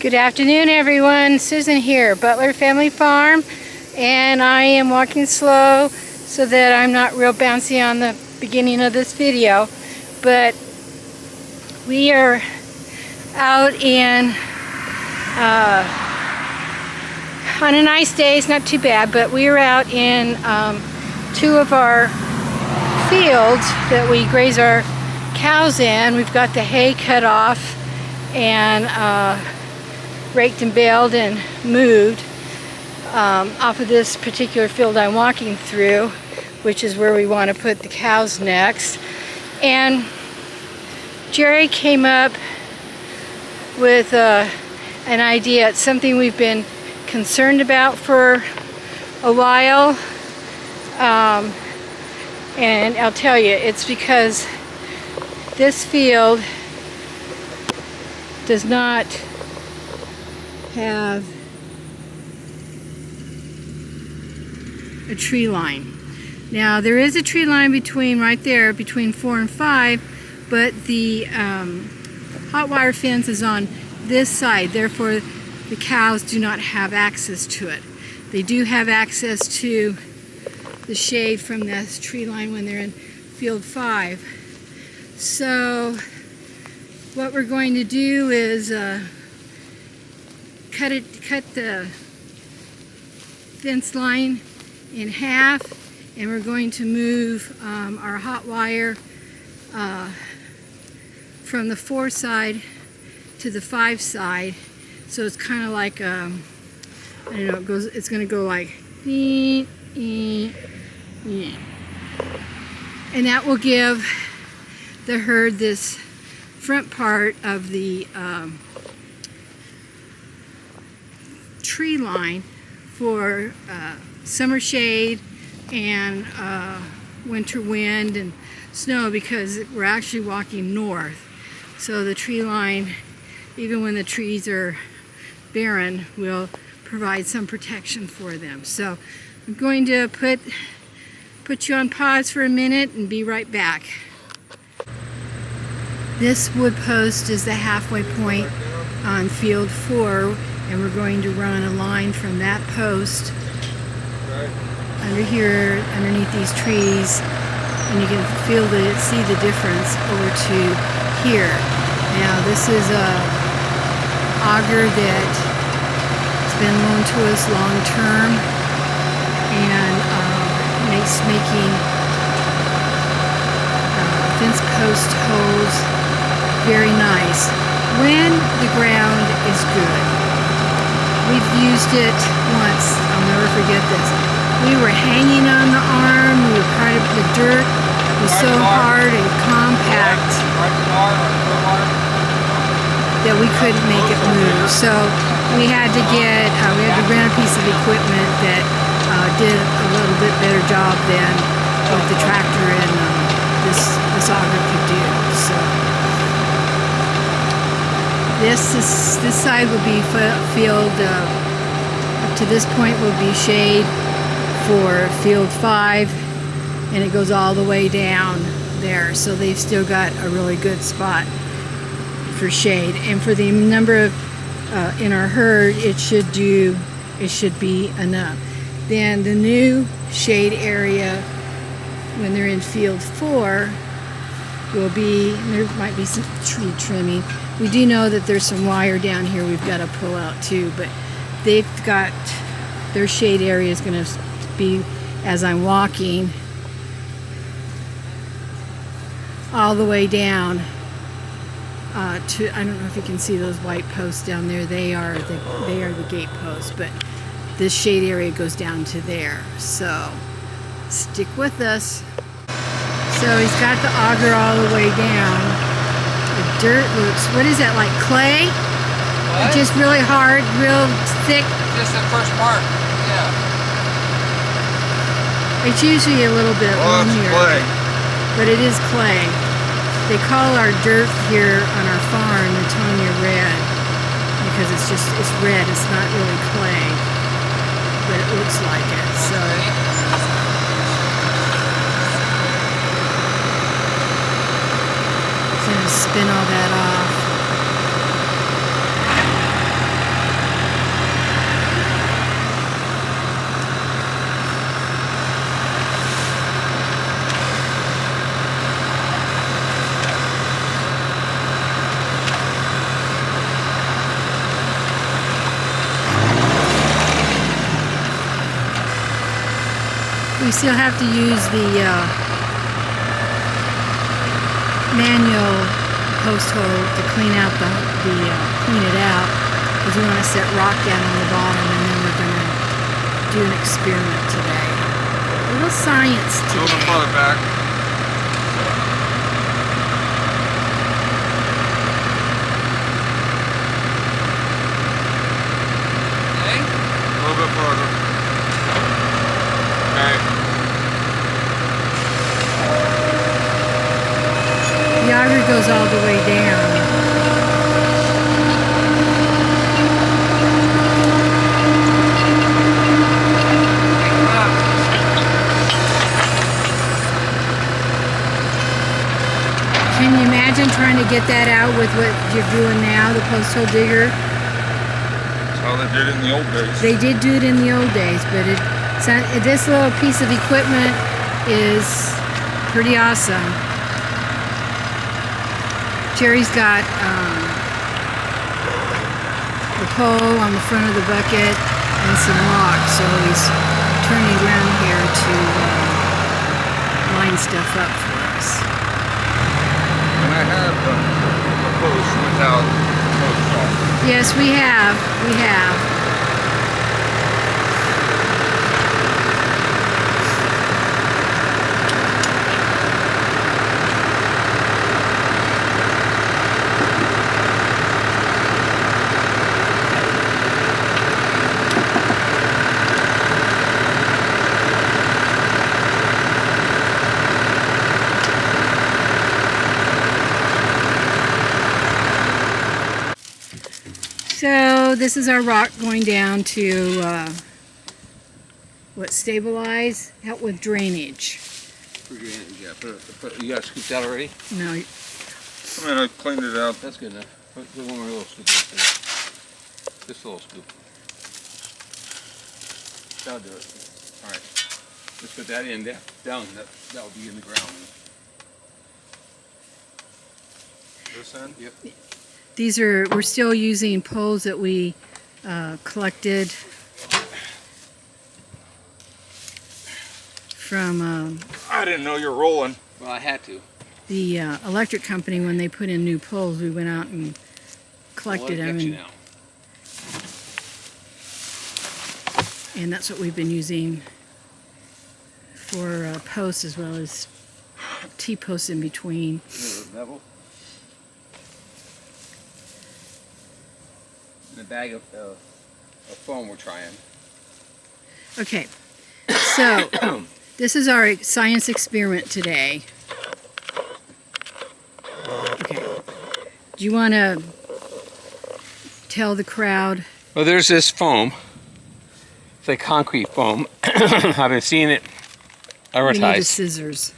Good afternoon, everyone. Susan here, Butler Family Farm, and I am walking slow so that I'm not real bouncy on the beginning of this video. But we are out in on a nice day. It's not too bad, but we are out in two of our fields that we graze our cows in. We've got the hay cut off and raked and baled and moved off of this particular field I'm walking through, which is where we want to put the cows next. And Jerry came up with an idea. It's something we've been concerned about for a while, and I'll tell you, it's because this field does not have a tree line. Now there is a tree line right there between 4 and 5, but the hot wire fence is on this side, therefore the cows do not have access to it. They do have access to the shade from this tree line when they're in field 5. So what we're going to do is cut the fence line in half, and we're going to move our hot wire from the 4 side to the 5 side. So it's kind of like I don't know, it's going to go like and that will give the herd this front part of the tree line for summer shade and winter wind and snow, because we're actually walking north. So the tree line, even when the trees are barren, will provide some protection for them. So I'm going to put you on pause for a minute and be right back. This wood post is the halfway point on field 4, and we're going to run a line from that post under here, underneath these trees, and you can see the difference over to here. Now this is a auger that has been loaned to us long term, and making fence post holes very nice when the ground is good. We've used it once, I'll never forget this. We were hanging on the arm, the dirt was so hard and compact that we couldn't make it move. So we had to rent a piece of equipment that did a little bit better job than what the tractor and this auger could do. So this side will be field, up to this point will be shade for field 5, and it goes all the way down there. So they've still got a really good spot for shade, and for the number of in our herd, it should be enough. Then the new shade area when they're in field 4 will be, there might be some tree trimming. We do know that there's some wire down here we've got to pull out too, but they've got, their shade area is going to be, as I'm walking, all the way down to, I don't know if you can see those white posts down there. They are the gate posts, but this shade area goes down to there. So stick with us. So he's got the auger all the way down. The dirt looks, what is that, like clay? What? Just really hard, real thick. Just the first part, yeah. It's usually a little bit Oh, it's here, clay. but it is clay. They call our dirt here on our farm Newtonia red because it's red. It's not really clay, but it looks like it. So it's gonna spin all that off. we still have to use the manual post hole to clean out clean it out, because we want to set rock down on the bottom, and then we're going to do an experiment today. A little science A little bit today. farther back. Okay. A little bit further. Okay. The auger goes all the way down. Can you imagine trying to get that out with what you're doing now, the post hole digger? That's how they did it in the old days. They did do it in the old days, but this little piece of equipment is pretty awesome. Jerry's got the pole on the front of the bucket and some rocks, so he's turning around here to line stuff up for us. And I have a post without post off. Yes, we have. We have. So this is our rock going down to stabilize, help with drainage. Yeah, you got scooped out already? No, I mean, I cleaned it out. That's good enough. Put one more little scoop in there. Just a little scoop. That'll do it. Alright. Let's put that in down. That'll be in the ground. This end? Yep. we're still using poles that we collected from I didn't know you were rolling. Well, I had to. the electric company. When they put in new poles, we went out and collected them, and that's what we've been using for posts, as well as T-posts in between. Level. And a bag of foam we're trying. Okay, so this is our science experiment today. Okay, do you want to tell the crowd? Well, there's this foam. It's like concrete foam. I've been seeing it We need the advertised. scissors.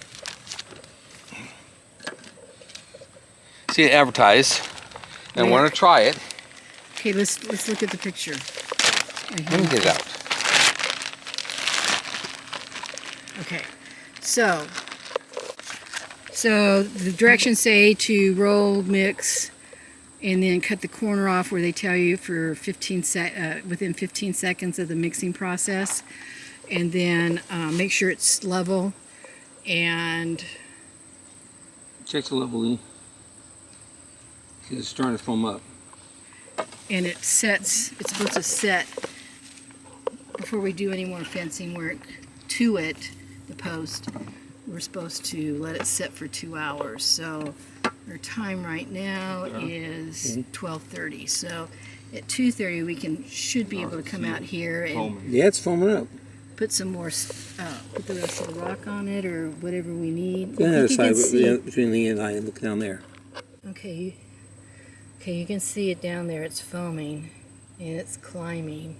See it advertised. And I Where? want to try it. Okay, let's look at the picture. Right Let me here. get it out. Okay, so the directions say to roll, mix, and then cut the corner off where they tell you for within 15 seconds of the mixing process, and then make sure it's level, and Check the level in. Because it's starting to foam up. it's supposed to set before we do any more fencing work to it, the post. We're supposed to let it set for 2 hours. So our time right now is 12:30. So at 2:30 we should be able to come out here and Yeah, it's foaming up. put some more, put the rest of the rock on it or whatever we need. Go on the other You can side, see- between the and I, and look down there. Okay, you can see it down there. It's foaming and it's climbing.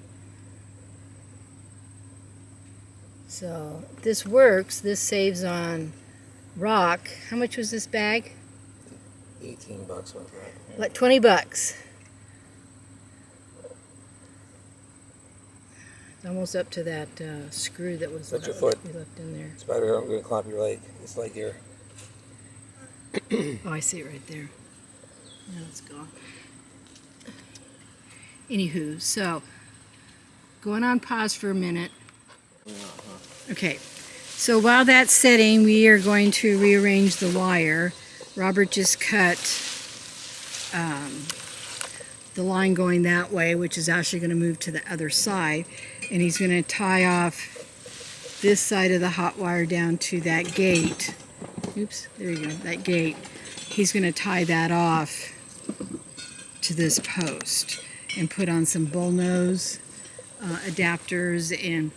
So if this works. This saves on rock. How much was this bag? $18 worth, right? Like 20 bucks. Almost up to that screw that was That's your foot. we left in there. Spider, I'm going to clomp your leg. It's like here. Oh, I see it right there. Now it's gone. Anywho, so going on pause for a minute. Okay, So while that's setting, we are going to rearrange the wire. Robert just cut the line going that way, which is actually going to move to the other side. And he's going to tie off this side of the hot wire down to that gate. Oops, there you go, that gate. He's going to tie that off to this post and put on some bullnose adapters. And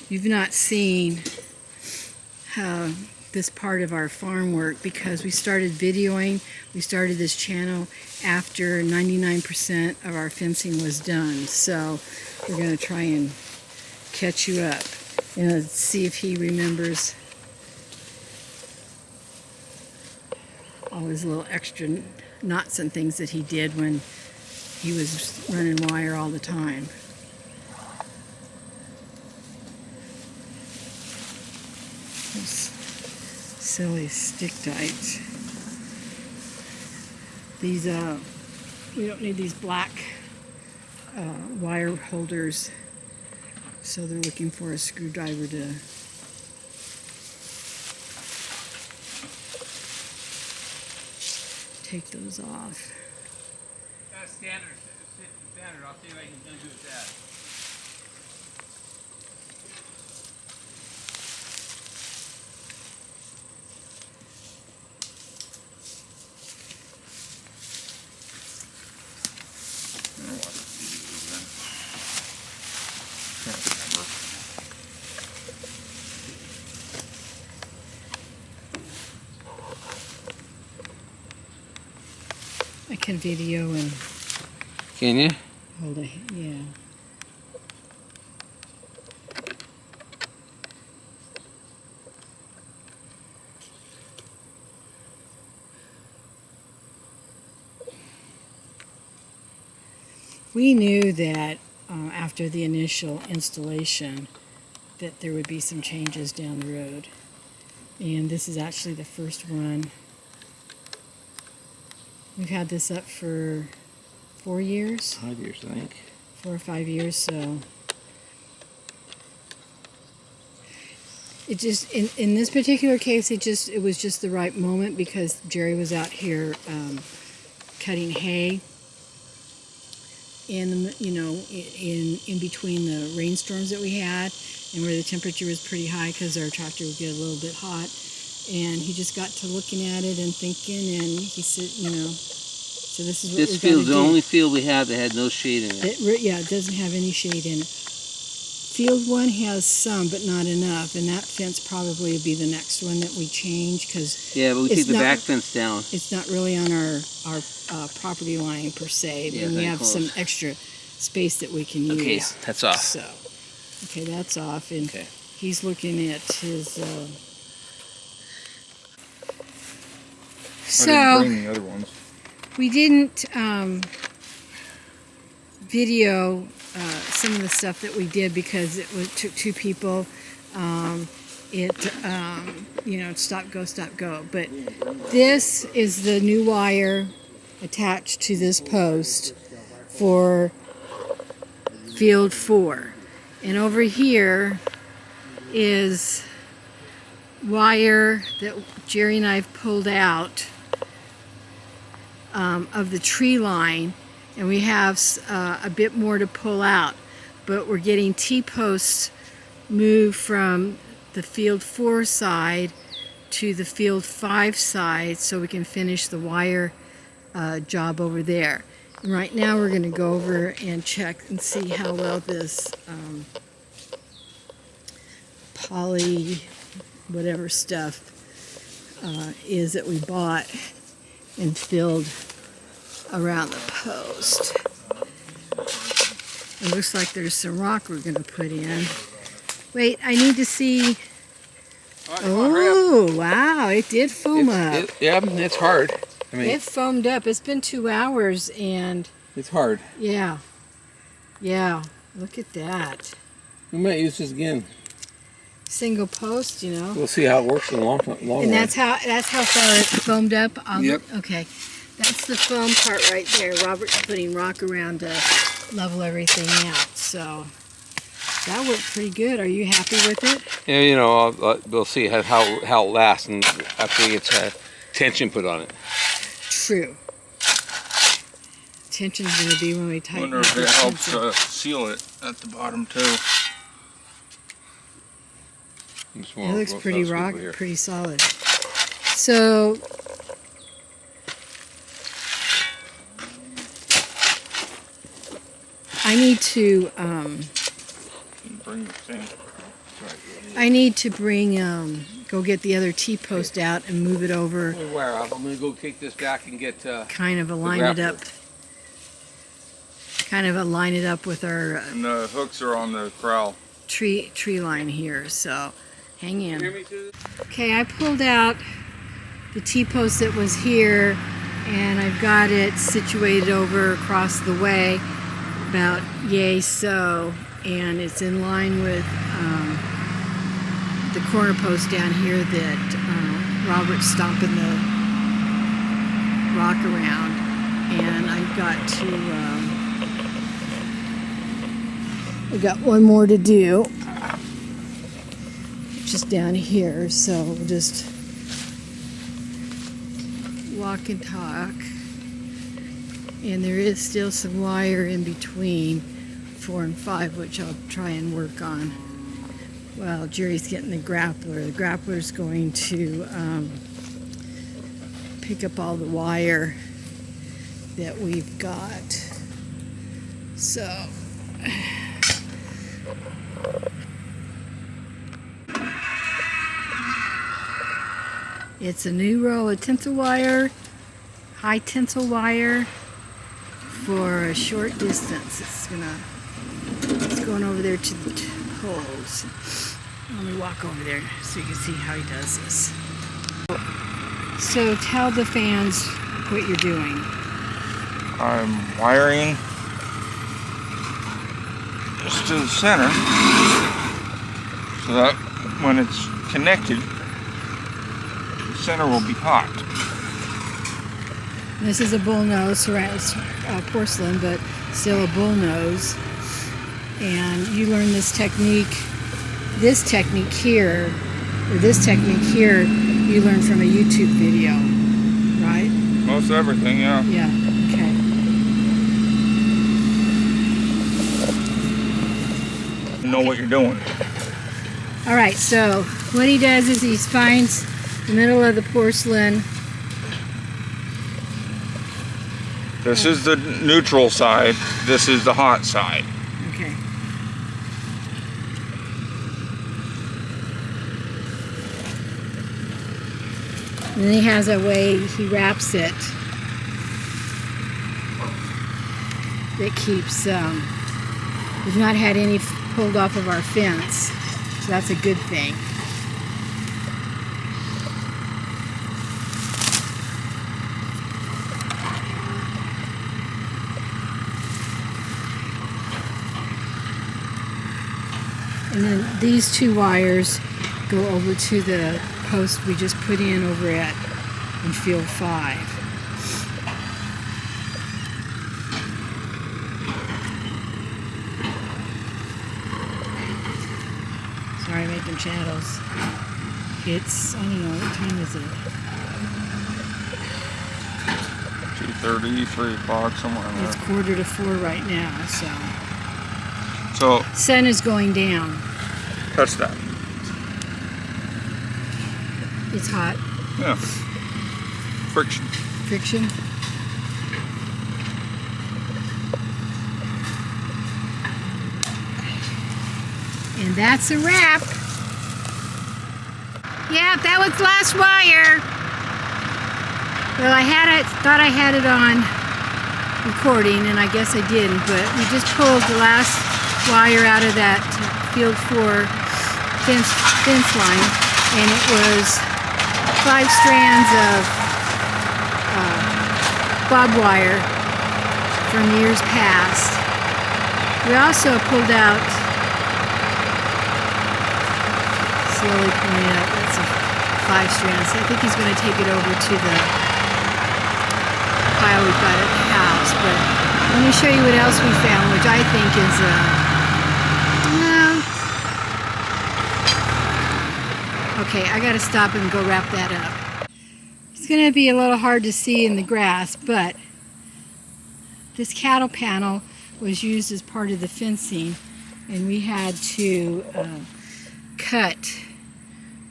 you've not seen how this part of our farm work, because we started videoing, we started this channel after 99% of our fencing was done. So we're going to try and catch you up and see if he remembers all his little extra knots and things that he did when he was running wire all the time. Those silly stick tights. These, we don't need these black wire holders, so they're looking for a screwdriver to take those off. That's standard. I'll see what I can do with that. I can video and Can you? hold it, yeah. We knew that after the initial installation that there would be some changes down the road. And this is actually the first one. We've had this up for 4 years, 5 years, I think. 4 or 5 years, so it just in this particular case it was just the right moment, because Jerry was out here cutting hay in in between the rainstorms that we had, and where the temperature was pretty high because our tractor would get a little bit hot. And he just got to looking at it and thinking, and he said, so this is what This we're field's the do. only field we have that had no shade in it. Yeah, it doesn't have any shade in it. Field 1 has some, but not enough, and that fence probably will be the next one that we change, because Yeah, but we take the back fence down. it's not really on our property line per se. Yeah, And we very have close. some extra space that we can use. Okay, that's off. So, okay, that's off, and Okay. he's looking at his. I didn't bring the other ones. We didn't video some of the stuff that we did because it took 2 people. Stop, go. But this is the new wire attached to this post for field 4. And over here is wire that Jerry and I have pulled out of the tree line, and we have a bit more to pull out, but we're getting T-posts moved from the field 4 side to the field 5 side so we can finish the wire job over there. And right now we're going to go over and check and see how well this poly whatever stuff is that we bought and filled around the post. It looks like there's some rock we're going to put in. Wait, I need to see. Oh, wow, it did foam up. Yeah, it's hard. I mean, It foamed up. It's been 2 hours, and it's hard. yeah, look at that. We might use this again. Single post, We'll see how it works in the long And run. that's how far it foamed up? Yep. Okay. That's the foam part right there. Robert's putting rock around to level everything out. So That worked pretty good. Are you happy with it? Yeah, you know, we'll see how it lasts and after it gets tension put on it. True. Tension's going to be when we I tighten wonder up if the it helps tension. seal it at the bottom too. It's It more looks pretty sweeper rock, here. pretty solid. So I need to Bring the thing. go get the other T-post out and move it over, Let me wire up. I'm gonna go take this back and get kind of align it grappler. up. Kind of align it up with our And the hooks are on the corral. tree line here. So hang You hear in. me, Susan? Okay, I pulled out the T-post that was here, and I've got it situated over across the way, about yay so, and it's in line with the corner post down here that Robert's stomping the rock around, and I've got to we got one more to do, just down here, so we'll just walk and talk. And there is still some wire in between 4 and 5, which I'll try and work on while Jerry's getting the grappler. The grappler's going to pick up all the wire that we've got. So it's a new roll of tensile wire, high tensile wire for a short distance. It's going over there to the poles. Let me walk over there so you can see how he does this. So tell the fans what you're doing. I'm wiring just to the center so that when it's connected, the center will be hot. This is a bull nose, it's porcelain, but still a bull nose. And you learn this technique here, you learn from a YouTube video, right? Most everything, yeah. Yeah, okay. You know what you're doing. All right, so what he does is he finds the middle of the porcelain. This is the neutral side. This is the hot side. Okay. And then he has a way he wraps it that keeps, we've not had any pulled off of our fence, so that's a good thing. And then these two wires go over to the post we just put in over in field 5. Sorry, making shadows. It's, I don't know, what time is it? 2:30, 3 o'clock, somewhere in It's there. 3:45 right now, so. So, Sun is going down. touch that. It's hot. Yeah. Friction. Friction. And that's a wrap. Yeah, that was last wire. Well, thought I had it on recording, and I guess I didn't, but we just pulled the last wire out of that field 4 fence line, and it was 5 strands of barbed wire from years past. We also pulled out, slowly pulling out, that's 5 strands. I think he's going to take it over to the pile we've got at the house, but let me show you what else we found, which I think is Okay, I gotta stop and go wrap that up. It's gonna be a little hard to see in the grass, but this cattle panel was used as part of the fencing, and we had to cut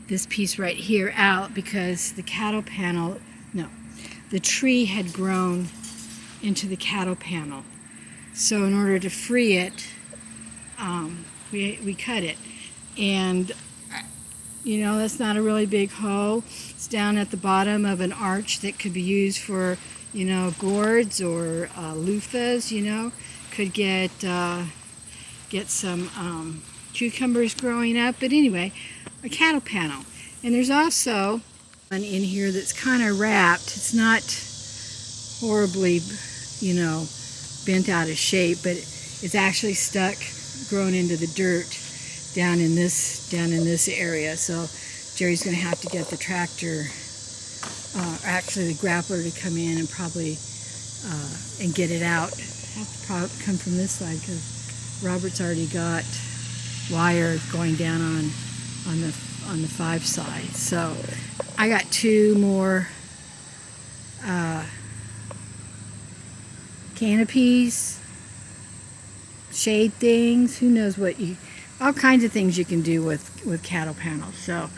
this piece right here out because the cattle panel, no, the tree had grown into the cattle panel. So in order to free it, we cut it. And you know, that's not a really big hoe. It's down at the bottom of an arch that could be used for, you know, gourds or loofahs, you know. Could get some cucumbers growing up. But anyway, a cattle panel. And there's also one in here that's kind of wrapped. It's not horribly, you know, bent out of shape, but it's actually stuck, grown into the dirt down in this area. So Jerry's going to have to get the tractor, actually the grappler, to come in and probably and get it out. Have to probably come from this side because Robert's already got wire going down on the 5 side. So I got 2 more canopies, shade things. Who knows what all kinds of things you can do with cattle panels. So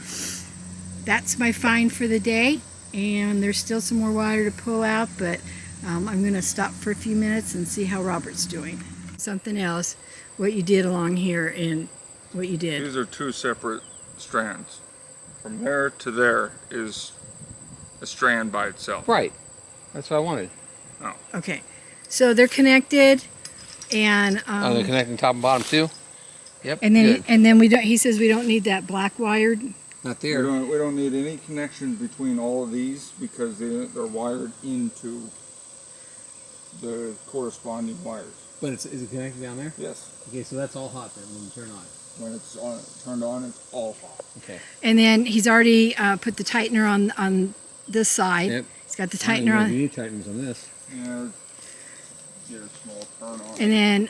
that's my find for the day, and there's still some more wire to pull out, but I'm going to stop for a few minutes and see how Robert's doing. Something else, what you did along here and what you did. These are 2 separate strands. From there to there is a strand by itself. Right. That's what I wanted. Okay, so they're connected, and Oh, they're connecting top and bottom too? Yep. and then good. and then we don't. He says we don't need that black wired. Not We there. don't need any connection between all of these because they're wired into the corresponding wires. But is it connected down there? Yes. Okay, so that's all hot then when you turn on. When it's turned on, it's all hot. Okay. And then he's already put the tightener on this side. Yep. He's got the tightener on. You need tighteners on this. Yeah, get a small turn on. And then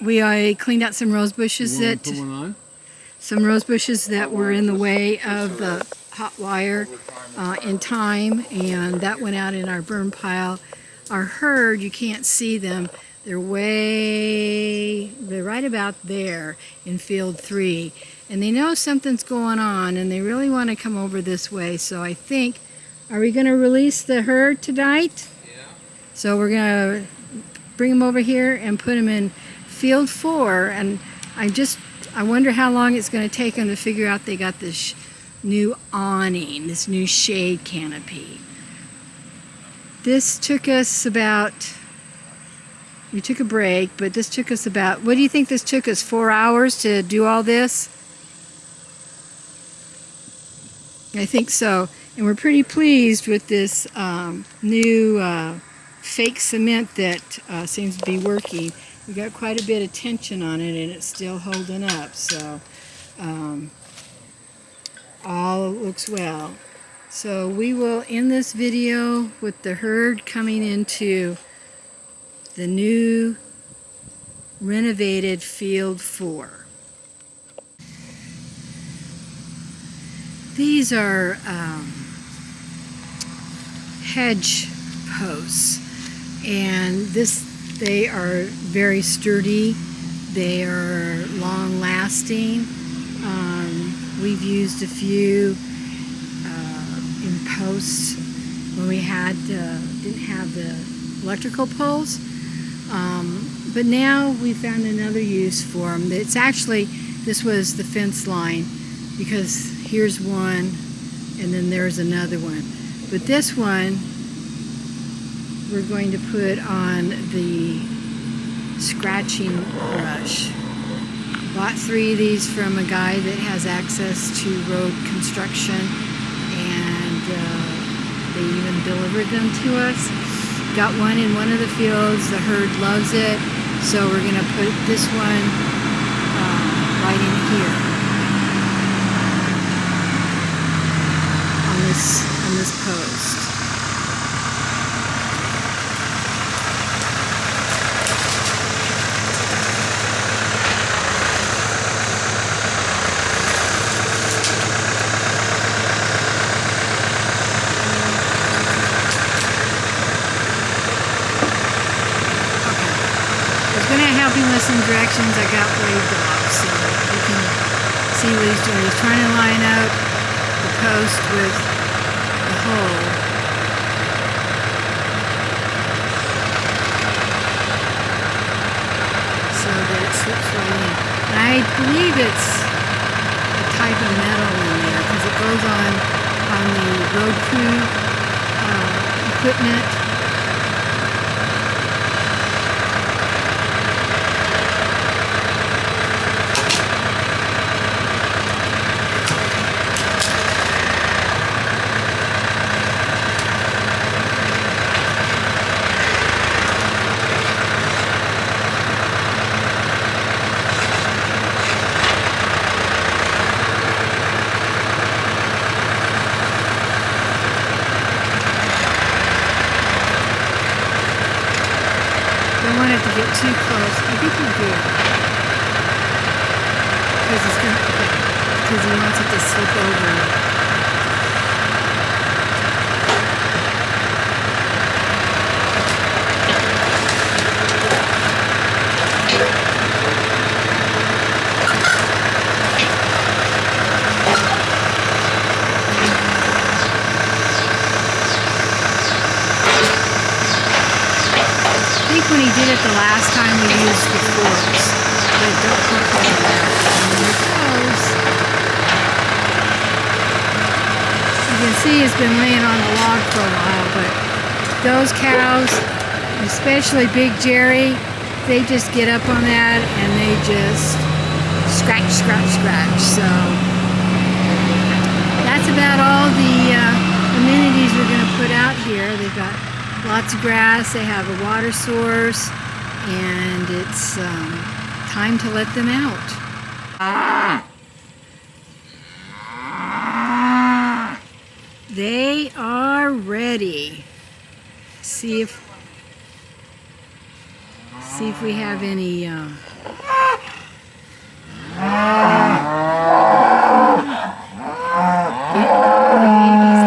we cleaned out some rose bushes You want to put one on? that were in the way of the hot wire in time, and that went out in our burn pile. Our herd, you can't see them. They're right about there in field 3, and they know something's going on, and they really want to come over this way. So I think, are we going to release the herd tonight? Yeah. So we're going to bring them over here and put them in field 4, and I wonder how long it's going to take them to figure out they got this new awning, this new shade canopy. This took us about, we took a break, but this took us about, what do you think this took us, 4 hours to do all this? I think so. And we're pretty pleased with this new fake cement that seems to be working. We got quite a bit of tension on it, and it's still holding up. So all looks well. So we will end this video with the herd coming into the new renovated field 4. These are hedge posts, and they are very sturdy. They are long lasting. We've used a few in posts when we didn't have the electrical poles, but now we found another use for them. It's actually, this was the fence line, because here's one and then there's another one, but this one we're going to put on the scratching brush. Bought 3 of these from a guy that has access to road construction, and they even delivered them to us. Got one in one of the fields. The herd loves it, so we're going to put this one right in here on this post. gonna help him with some directions I got waved off, so you can see what he's doing. He's trying to line up the post with the hole. So that it slips right in. And I believe it's a type of metal in there because it goes on the road crew equipment. Don't want it to get too close. I think we're good. Because he wants it to slip over. I think when he did it the last time we used the forks, but don't cook over that. And there it goes. You can see it's been laying on the log for a while, but those cows, especially Big Jerry, they just get up on that and they just scratch, scratch, scratch. So that's about all the amenities we're going to put out here. They've got lots of grass, they have a water source, and it's time to let them out. They are ready. See if we have any babies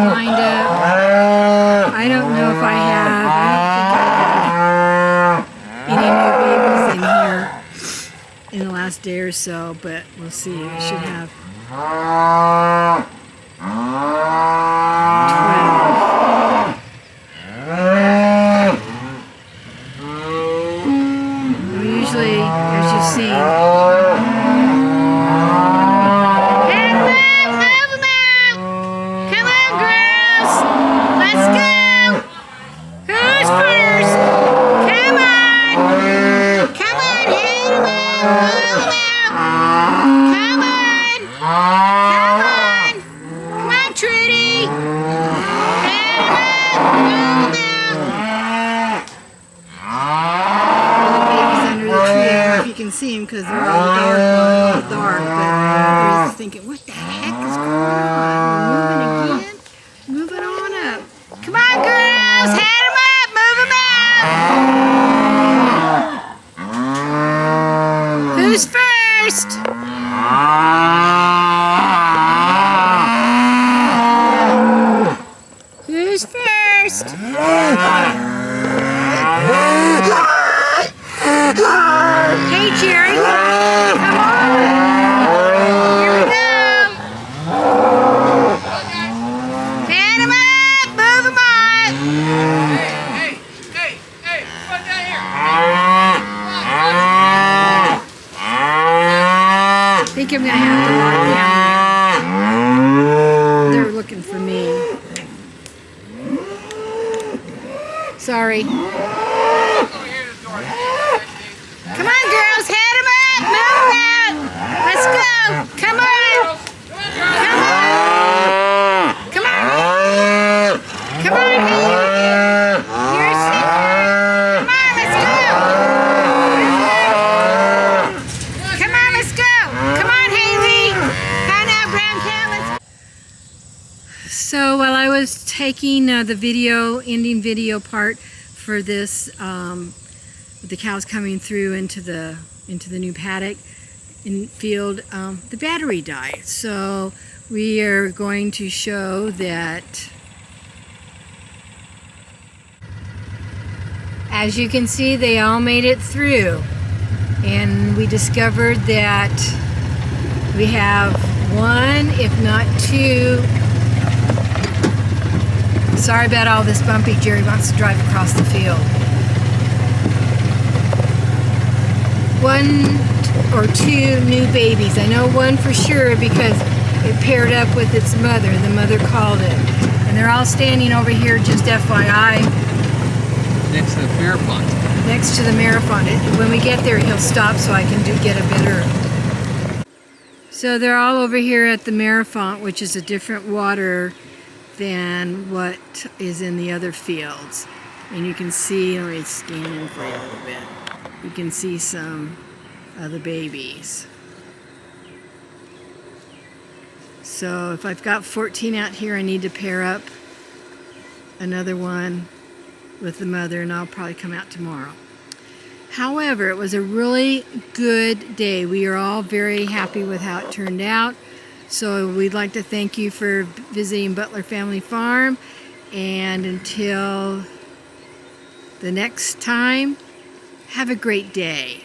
lined up. I don't know if I have. I don't think I have any new babies in here in the last day or so, but we'll see. I should have 12. Usually, as you've seen, see him because they're all dark, but I was thinking, what the heck is going on? We're moving again? Moving on up. Come on, girls! Head them up! Move them up! Who's first? Who's first? Hey, Jerry, come on. Here we go. Fan him up, move him on. Hey, come on down here. I think I'm going to have to walk down there. They're looking for me. Sorry. Come on, girls, head them up, move them out. Let's go. Come on. Come on. Come on. Come on, Haley. You're a singer. Come on, let's go. Come on, let's go. Come on, Haley. Hi now, brown cow. Let's go. So while I was taking the video, ending video part for this, with the cows coming through into the new paddock in field, the battery died. So we are going to show that, as you can see, they all made it through. and we discovered that we have one, if not two. Sorry about all this bumpy. Jerry wants to drive across the field. One or two new babies. I know one for sure because it paired up with its mother. The mother called it. And they're all standing over here, just FYI. Next to the beer pond. Next to the marathon. When we get there, he'll stop so I can get a better. So they're all over here at the marathon, which is a different water than what is in the other fields. And you can see, let me scan in for you a little bit. You can see some of the babies. So if I've got 14 out here, I need to pair up another one with the mother, and I'll probably come out tomorrow. However, it was a really good day. We are all very happy with how it turned out. So we'd like to thank you for visiting Butler Family Farm. And until the next time, have a great day.